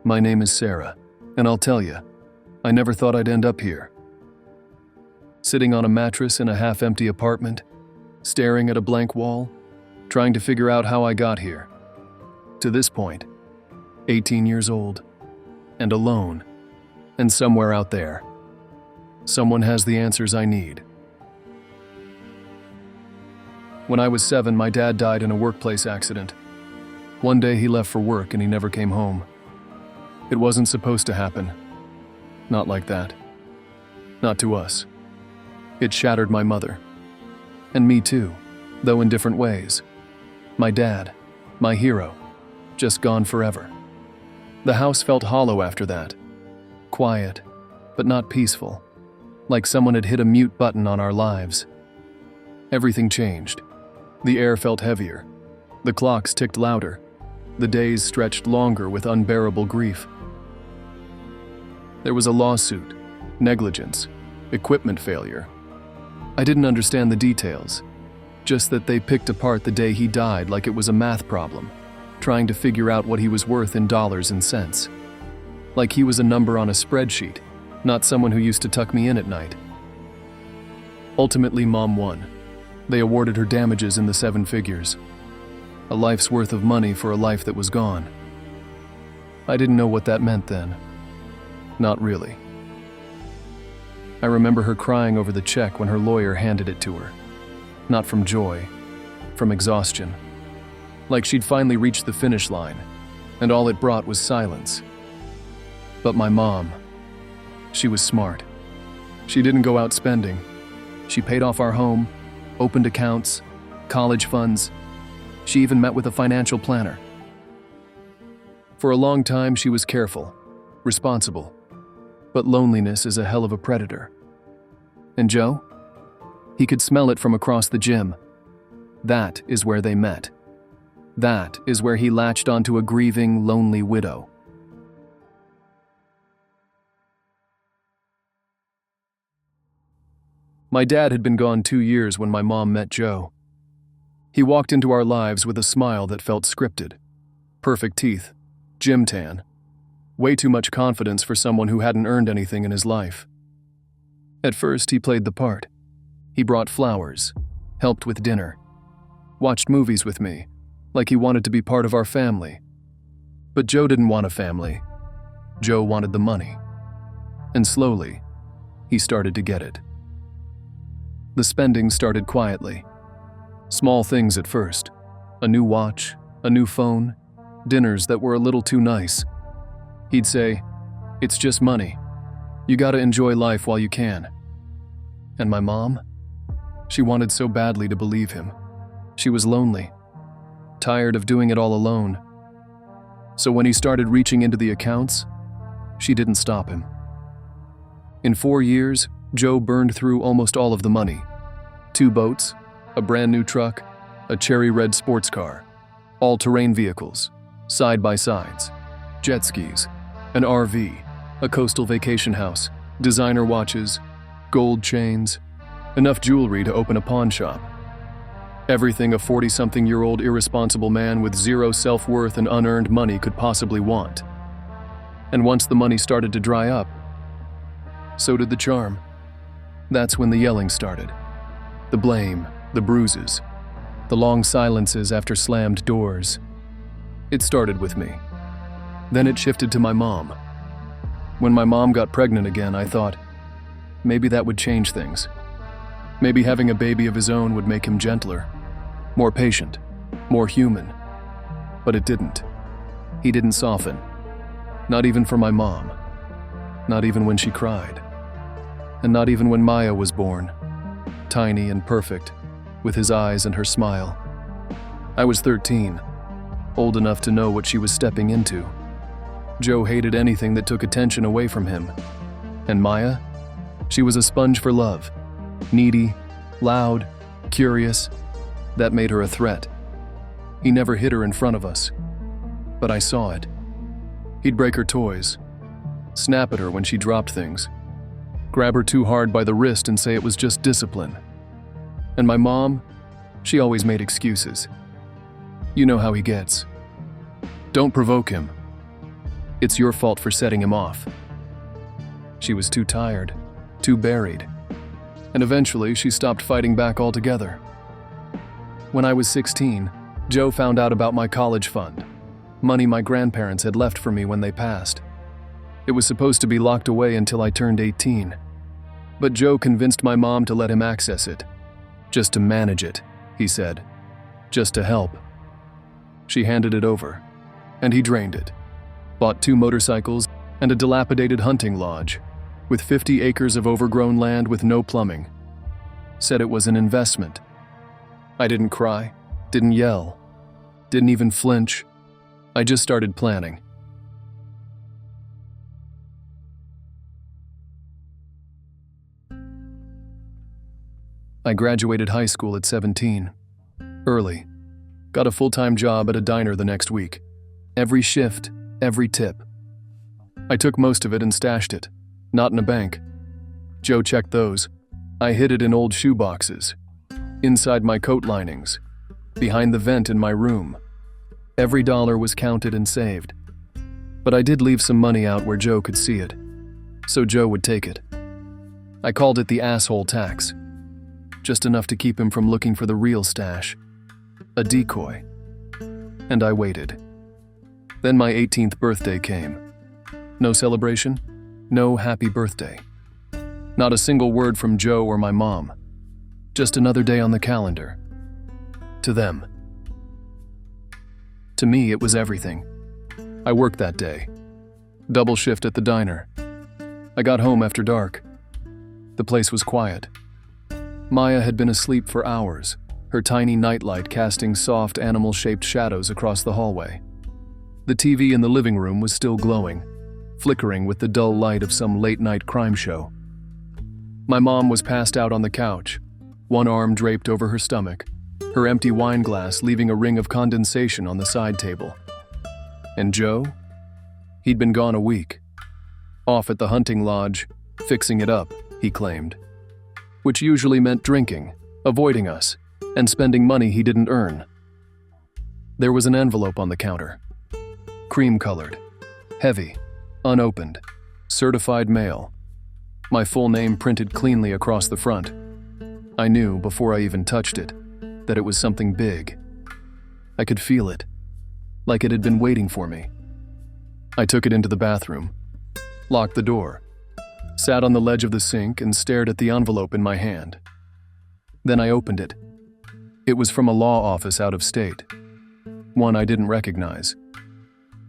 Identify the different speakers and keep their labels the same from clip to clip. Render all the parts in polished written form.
Speaker 1: My name is Sarah, and I'll tell you, I never thought I'd end up here. Sitting on a mattress in a half-empty apartment, staring at a blank wall, trying to figure out how I got here. To this point, 18 years old, and alone, and somewhere out there, someone has the answers I need. When I was 7, my dad died in a workplace accident. One day he left for work and he never came home. It wasn't supposed to happen. Not like that. Not to us. It shattered my mother. And me too, though in different ways. My dad, my hero, just gone forever. The house felt hollow after that. Quiet, but not peaceful. Like someone had hit a mute button on our lives. Everything changed. The air felt heavier. The clocks ticked louder. The days stretched longer with unbearable grief. There was a lawsuit, negligence, equipment failure. I didn't understand the details, just that they picked apart the day he died like it was a math problem, trying to figure out what he was worth in dollars and cents. Like he was a number on a spreadsheet, not someone who used to tuck me in at night. Ultimately, Mom won. They awarded her damages in the 7 figures. A life's worth of money for a life that was gone. I didn't know what that meant then. Not really. I remember her crying over the check when her lawyer handed it to her. Not from joy, from exhaustion. Like she'd finally reached the finish line, and all it brought was silence. But my mom, she was smart. She didn't go out spending. She paid off our home, opened accounts, college funds. She even met with a financial planner. For a long time, she was careful, responsible. But loneliness is a hell of a predator. And Joe? He could smell it from across the gym. That is where they met. That is where he latched onto a grieving, lonely widow. My dad had been gone 2 years when my mom met Joe. He walked into our lives with a smile that felt scripted. Perfect teeth, gym tan. Way too much confidence for someone who hadn't earned anything in his life. At first, he played the part. He brought flowers, helped with dinner, watched movies with me, like he wanted to be part of our family. But Joe didn't want a family. Joe wanted the money. And slowly, he started to get it. The spending started quietly. Small things at first. A new watch, a new phone, dinners that were a little too nice. He'd say, "It's just money. You gotta enjoy life while you can." And my mom? She wanted so badly to believe him. She was lonely, tired of doing it all alone. So when he started reaching into the accounts, she didn't stop him. In 4 years, Joe burned through almost all of the money. 2 boats, a brand new truck, a cherry red sports car, all-terrain vehicles, side-by-sides, jet skis, an RV, a coastal vacation house, designer watches, gold chains, enough jewelry to open a pawn shop. Everything a 40-something-year-old irresponsible man with zero self-worth and unearned money could possibly want. And once the money started to dry up, so did the charm. That's when the yelling started. The blame, the bruises, the long silences after slammed doors. It started with me. Then it shifted to my mom. When my mom got pregnant again, I thought, maybe that would change things. Maybe having a baby of his own would make him gentler, more patient, more human. But it didn't. He didn't soften. Not even for my mom. Not even when she cried. And not even when Maya was born. Tiny and perfect, with his eyes and her smile. I was 13, old enough to know what she was stepping into. Joe hated anything that took attention away from him. And Maya? She was a sponge for love. Needy, loud, curious. That made her a threat. He never hit her in front of us. But I saw it. He'd break her toys, snap at her when she dropped things, grab her too hard by the wrist and say it was just discipline. And my mom, she always made excuses. You know how he gets. Don't provoke him. It's your fault for setting him off. She was too tired, too buried, and eventually she stopped fighting back altogether. When I was 16, Joe found out about my college fund, money my grandparents had left for me when they passed. It was supposed to be locked away until I turned 18. But Joe convinced my mom to let him access it. Just to manage it, he said. Just to help. She handed it over, and he drained it. Bought 2 motorcycles and a dilapidated hunting lodge, with 50 acres of overgrown land with no plumbing. Said it was an investment. I didn't cry, didn't yell, didn't even flinch. I just started planning. I graduated high school at 17. Early. Got a full-time job at a diner the next week. Every shift, every tip. I took most of it and stashed it, not in a bank. Joe checked those. I hid it in old shoe boxes, inside my coat linings, behind the vent in my room. Every dollar was counted and saved. But I did leave some money out where Joe could see it, so Joe would take it. I called it the asshole tax. Just enough to keep him from looking for the real stash. A decoy. And I waited. Then my 18th birthday came. No celebration, no happy birthday. Not a single word from Joe or my mom. Just another day on the calendar. To them. To me, it was everything. I worked that day. Double shift at the diner. I got home after dark. The place was quiet. Maya had been asleep for hours, her tiny nightlight casting soft animal-shaped shadows across the hallway. The TV in the living room was still glowing, flickering with the dull light of some late-night crime show. My mom was passed out on the couch, one arm draped over her stomach, her empty wine glass leaving a ring of condensation on the side table. And Joe? He'd been gone a week. Off at the hunting lodge, fixing it up, he claimed. Which usually meant drinking, avoiding us, and spending money he didn't earn. There was an envelope on the counter. Cream-colored, heavy, unopened, certified mail. My full name printed cleanly across the front. I knew, before I even touched it, that it was something big. I could feel it, like it had been waiting for me. I took it into the bathroom, locked the door, sat on the ledge of the sink and stared at the envelope in my hand. Then I opened it. It was from a law office out of state, one I didn't recognize.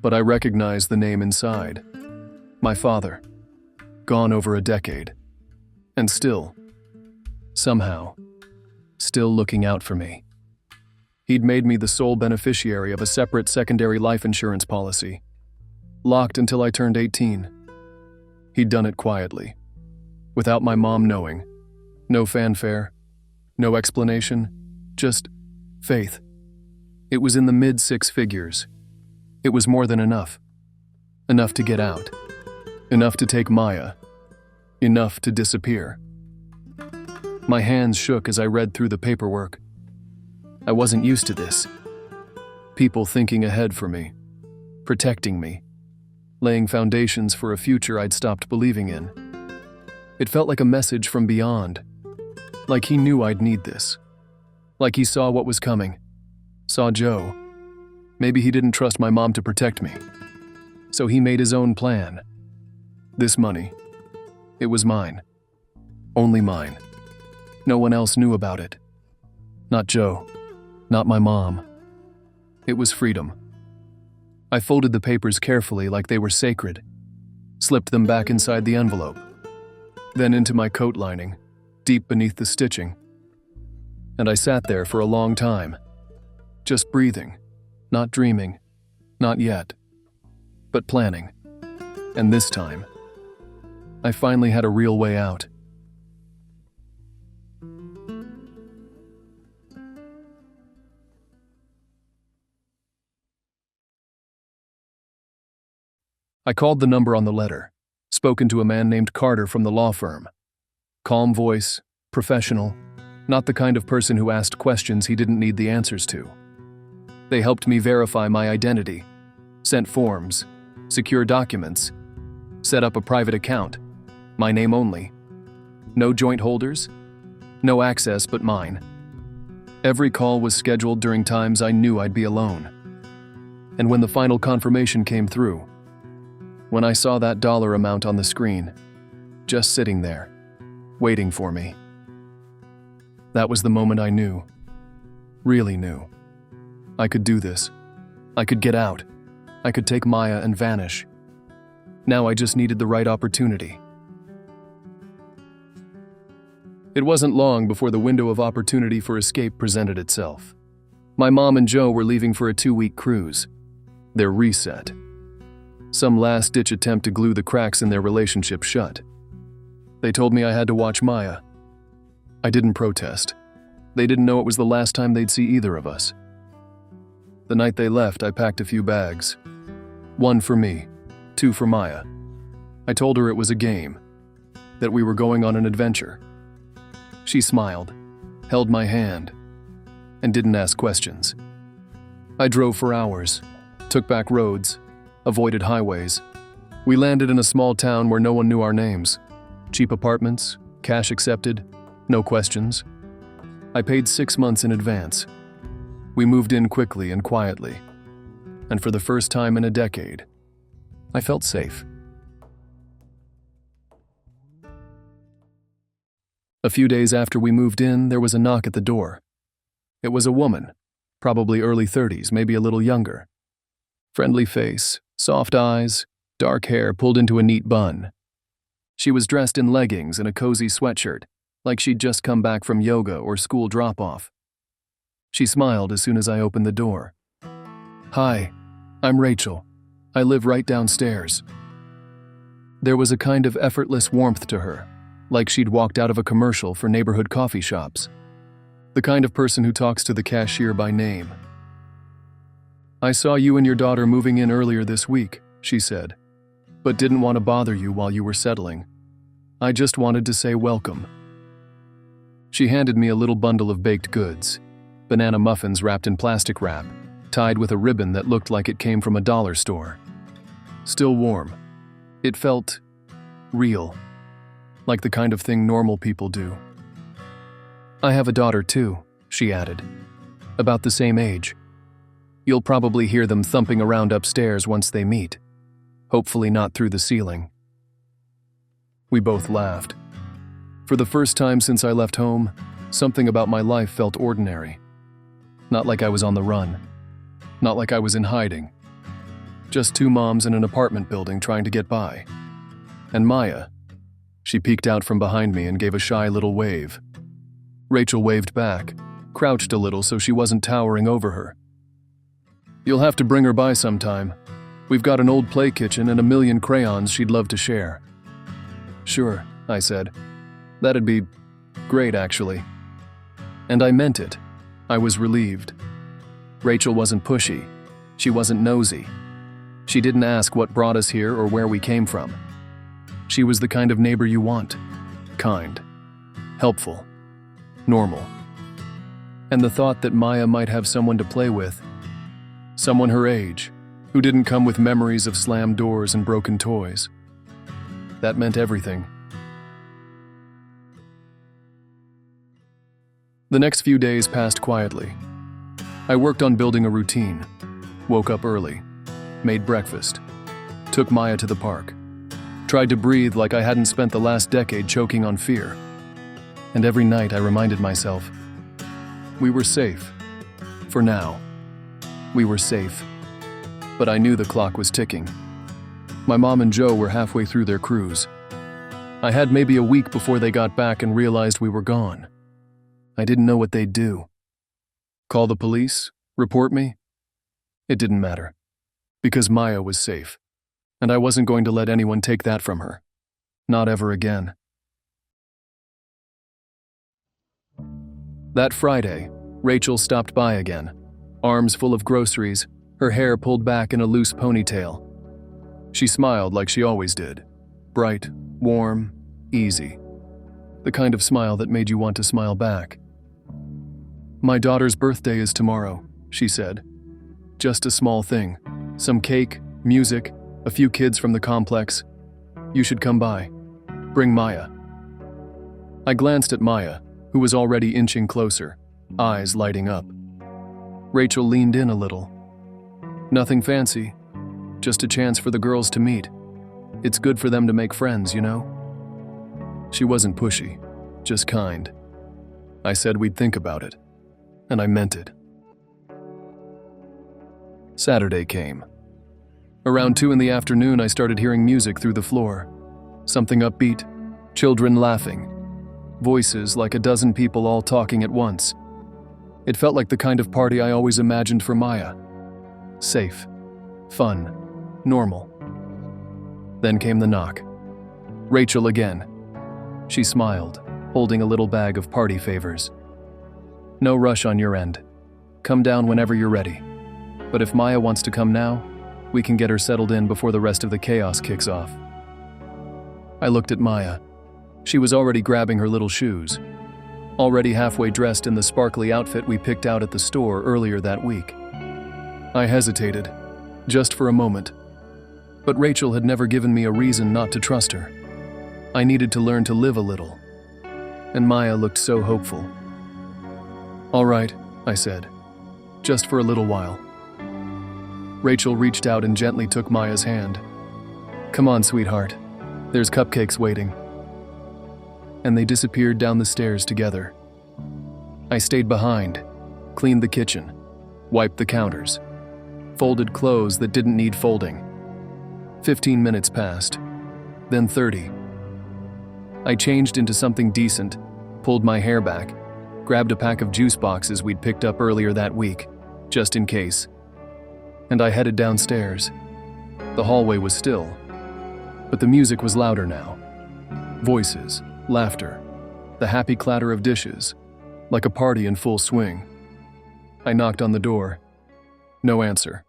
Speaker 1: But I recognized the name inside. My father, gone over a decade, and still, somehow, still looking out for me. He'd made me the sole beneficiary of a separate secondary life insurance policy, locked until I turned 18. He'd done it quietly, without my mom knowing. No fanfare, no explanation, just faith. It was in the mid-6 figures. It was more than enough. Enough to get out. Enough to take Maya. Enough to disappear. My hands shook as I read through the paperwork. I wasn't used to this. People thinking ahead for me, protecting me, laying foundations for a future I'd stopped believing in. It felt like a message from beyond, like he knew I'd need this, like he saw what was coming, saw Joe. Maybe he didn't trust my mom to protect me, so he made his own plan. This money, it was mine, only mine. No one else knew about it. Not Joe, not my mom. It was freedom. I folded the papers carefully like they were sacred, slipped them back inside the envelope, then into my coat lining, deep beneath the stitching. And I sat there for a long time, just breathing, not dreaming, not yet, but planning. And this time, I finally had a real way out. I called the number on the letter, spoken to a man named Carter from the law firm. Calm voice, professional, not the kind of person who asked questions he didn't need the answers to. They helped me verify my identity, sent forms, secure documents, set up a private account, my name only. No joint holders, no access but mine. Every call was scheduled during times I knew I'd be alone. And when the final confirmation came through, when I saw that dollar amount on the screen, just sitting there, waiting for me, that was the moment I knew, really knew. I could do this. I could get out. I could take Maya and vanish. Now I just needed the right opportunity. It wasn't long before the window of opportunity for escape presented itself. My mom and Joe were leaving for a 2-week cruise. Their reset. Some last-ditch attempt to glue the cracks in their relationship shut. They told me I had to watch Maya. I didn't protest. They didn't know it was the last time they'd see either of us. The night they left, I packed a few bags. 1 for me, 2 for Maya. I told her it was a game, that we were going on an adventure. She smiled, held my hand, and didn't ask questions. I drove for hours, took back roads, avoided highways. We landed in a small town where no one knew our names. Cheap apartments, cash accepted, no questions. I paid 6 months in advance. We moved in quickly and quietly. And for the first time in a decade, I felt safe. A few days after we moved in, there was a knock at the door. It was a woman, probably early 30s, maybe a little younger. Friendly face, soft eyes, dark hair pulled into a neat bun. She was dressed in leggings and a cozy sweatshirt, like she'd just come back from yoga or school drop-off. She smiled as soon as I opened the door. "Hi, I'm Rachel. I live right downstairs." There was a kind of effortless warmth to her, like she'd walked out of a commercial for neighborhood coffee shops. The kind of person who talks to the cashier by name. "I saw you and your daughter moving in earlier this week," she said, "but didn't want to bother you while you were settling. I just wanted to say welcome." She handed me a little bundle of baked goods, banana muffins wrapped in plastic wrap, tied with a ribbon that looked like it came from a dollar store. Still warm. It felt real, like the kind of thing normal people do. "I have a daughter too," she added, "about the same age. You'll probably hear them thumping around upstairs once they meet, hopefully not through the ceiling." We both laughed. For the first time since I left home, something about my life felt ordinary. Not like I was on the run. Not like I was in hiding. Just 2 moms in an apartment building trying to get by. And Maya, she peeked out from behind me and gave a shy little wave. Rachel waved back, crouched a little so she wasn't towering over her. "You'll have to bring her by sometime. We've got an old play kitchen and a million crayons she'd love to share." "Sure," I said. "That'd be great, actually." And I meant it. I was relieved. Rachel wasn't pushy. She wasn't nosy. She didn't ask what brought us here or where we came from. She was the kind of neighbor you want. Kind. Helpful. Normal. And the thought that Maya might have someone to play with, someone her age, who didn't come with memories of slammed doors and broken toys, that meant everything. The next few days passed quietly. I worked on building a routine, woke up early, made breakfast, took Maya to the park, tried to breathe like I hadn't spent the last decade choking on fear. And every night I reminded myself, we were safe. For now. We were safe. But I knew the clock was ticking. My mom and Joe were halfway through their cruise. I had maybe a week before they got back and realized we were gone. I didn't know what they'd do. Call the police? Report me? It didn't matter. Because Maya was safe. And I wasn't going to let anyone take that from her. Not ever again. That Friday, Rachel stopped by again, arms full of groceries, her hair pulled back in a loose ponytail. She smiled like she always did. Bright, warm, easy. The kind of smile that made you want to smile back. "My daughter's birthday is tomorrow," she said. "Just a small thing. Some cake, music, A few kids from the complex. You should come by. Bring Maya." I glanced at Maya, who was already inching closer, eyes lighting up. Rachel leaned in a little. "Nothing fancy, just a chance for the girls to meet. It's good for them to make friends, you know?" She wasn't pushy, just kind. I said we'd think about it, and I meant it. Saturday came. Around 2 in the afternoon, I started hearing music through the floor. Something upbeat, children laughing, voices like a dozen people all talking at once. It felt like the kind of party I always imagined for Maya. Safe, fun, normal. Then came the knock. Rachel again. She smiled, holding a little bag of party favors. "No rush on your end. Come down whenever you're ready. But if Maya wants to come now, we can get her settled in before the rest of the chaos kicks off." I looked at Maya. She was already grabbing her little shoes, already halfway dressed in the sparkly outfit we picked out at the store earlier that week. I hesitated, just for a moment. But Rachel had never given me a reason not to trust her. I needed to learn to live a little. And Maya looked so hopeful. "All right," I said, "just for a little while." Rachel reached out and gently took Maya's hand. "Come on, sweetheart. There's cupcakes waiting." And they disappeared down the stairs together. I stayed behind, cleaned the kitchen, wiped the counters, folded clothes that didn't need folding. 15 minutes passed, then 30. I changed into something decent, pulled my hair back, grabbed a pack of juice boxes we'd picked up earlier that week, just in case. And I headed downstairs. The hallway was still, but the music was louder now. Voices, laughter, the happy clatter of dishes, like a party in full swing. I knocked on the door. No answer.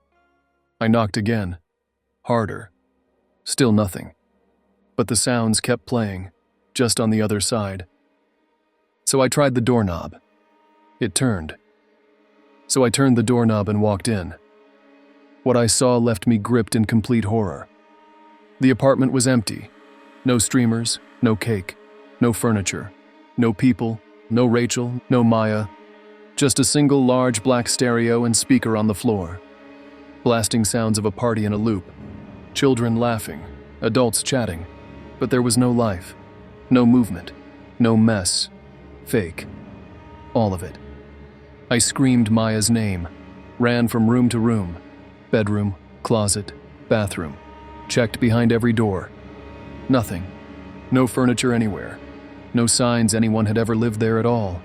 Speaker 1: I knocked again, harder. Still nothing. But the sounds kept playing, just on the other side. So I tried the doorknob. It turned. So I turned the doorknob and walked in. What I saw left me gripped in complete horror. The apartment was empty. No streamers, no cake, no furniture, no people, no Rachel, no Maya. Just a single large black stereo and speaker on the floor. Blasting sounds of a party in a loop. Children laughing, adults chatting. But there was no life, no movement, no mess. Fake. All of it. I screamed Maya's name, ran from room to room. Bedroom, closet, bathroom. Checked behind every door. Nothing. No furniture anywhere. No signs anyone had ever lived there at all.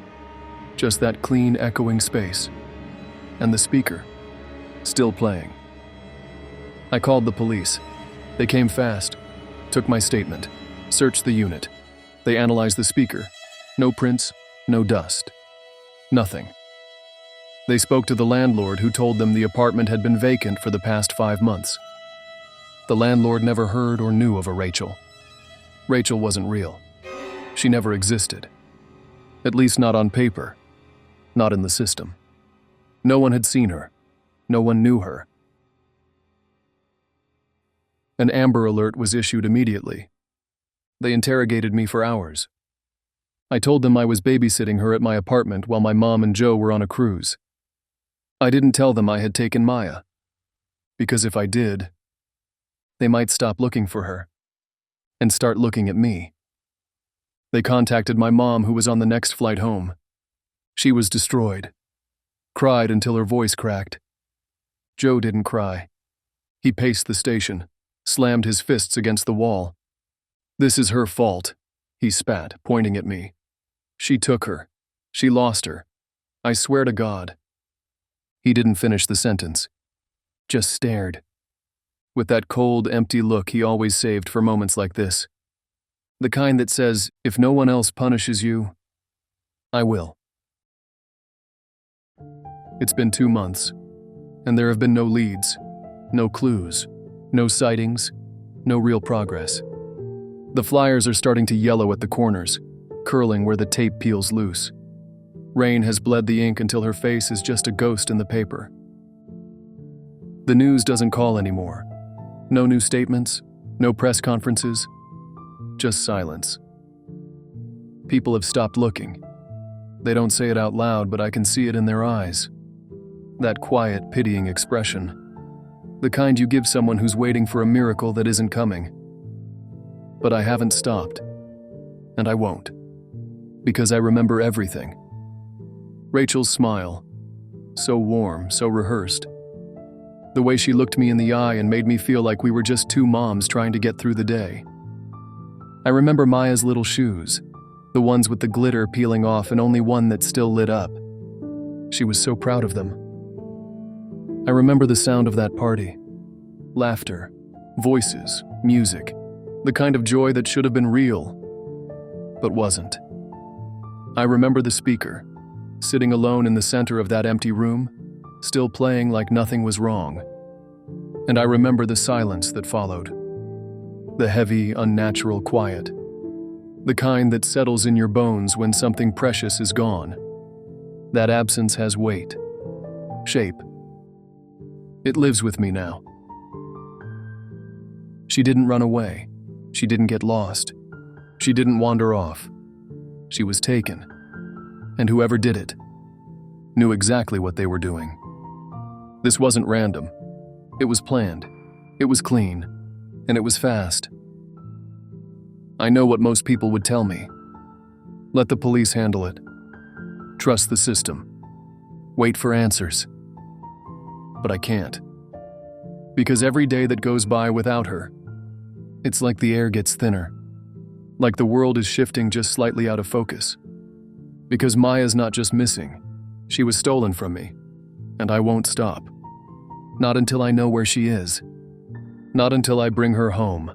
Speaker 1: Just that clean, echoing space. And the speaker. Still playing. I called the police. They came fast. Took my statement. Searched the unit. They analyzed the speaker. No prints, no dust. Nothing. They spoke to the landlord, who told them the apartment had been vacant for the past 5 months. The landlord never heard or knew of a Rachel. Rachel wasn't real. She never existed. At least not on paper. Not in the system. No one had seen her. No one knew her. An Amber Alert was issued immediately. They interrogated me for hours. I told them I was babysitting her at my apartment while my mom and Joe were on a cruise. I didn't tell them I had taken Maya, because if I did, they might stop looking for her and start looking at me. They contacted my mom, who was on the next flight home. She was destroyed, cried until her voice cracked. Joe didn't cry. He paced the station, slammed his fists against the wall. "This is her fault," he spat, pointing at me. "She took her. She lost her. I swear to God." He didn't finish the sentence. Just stared. With that cold, empty look he always saved for moments like this. The kind that says, if no one else punishes you, I will. It's been 2 months, and there have been no leads, no clues, no sightings, no real progress. The flyers are starting to yellow at the corners, curling where the tape peels loose. Rain has bled the ink until her face is just a ghost in the paper. The news doesn't call anymore. No new statements, no press conferences, just silence. People have stopped looking. They don't say it out loud, but I can see it in their eyes. That quiet, pitying expression. The kind you give someone who's waiting for a miracle that isn't coming. But I haven't stopped. And I won't. Because I remember everything. Rachel's smile. So warm, so rehearsed. The way she looked me in the eye and made me feel like we were just two moms trying to get through the day. I remember Maya's little shoes, the ones with the glitter peeling off and only one that still lit up. She was so proud of them. I remember the sound of that party. Laughter, voices, music, the kind of joy that should have been real, but wasn't. I remember the speaker, sitting alone in the center of that empty room, still playing like nothing was wrong. And I remember the silence that followed. The heavy, unnatural quiet. The kind that settles in your bones when something precious is gone. That absence has weight, shape. It lives with me now. She didn't run away. She didn't get lost. She didn't wander off. She was taken. And whoever did it knew exactly what they were doing. This wasn't random. It was planned. It was clean. And it was fast. I know what most people would tell me. Let the police handle it. Trust the system. Wait for answers. But I can't. Because every day that goes by without her, it's like the air gets thinner. Like the world is shifting just slightly out of focus. Because Maya's not just missing, she was stolen from me. And I won't stop. Not until I know where she is. Not until I bring her home.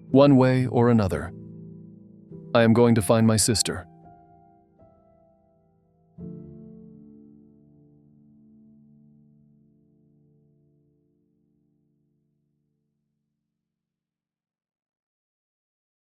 Speaker 1: One way or another, I am going to find my sister.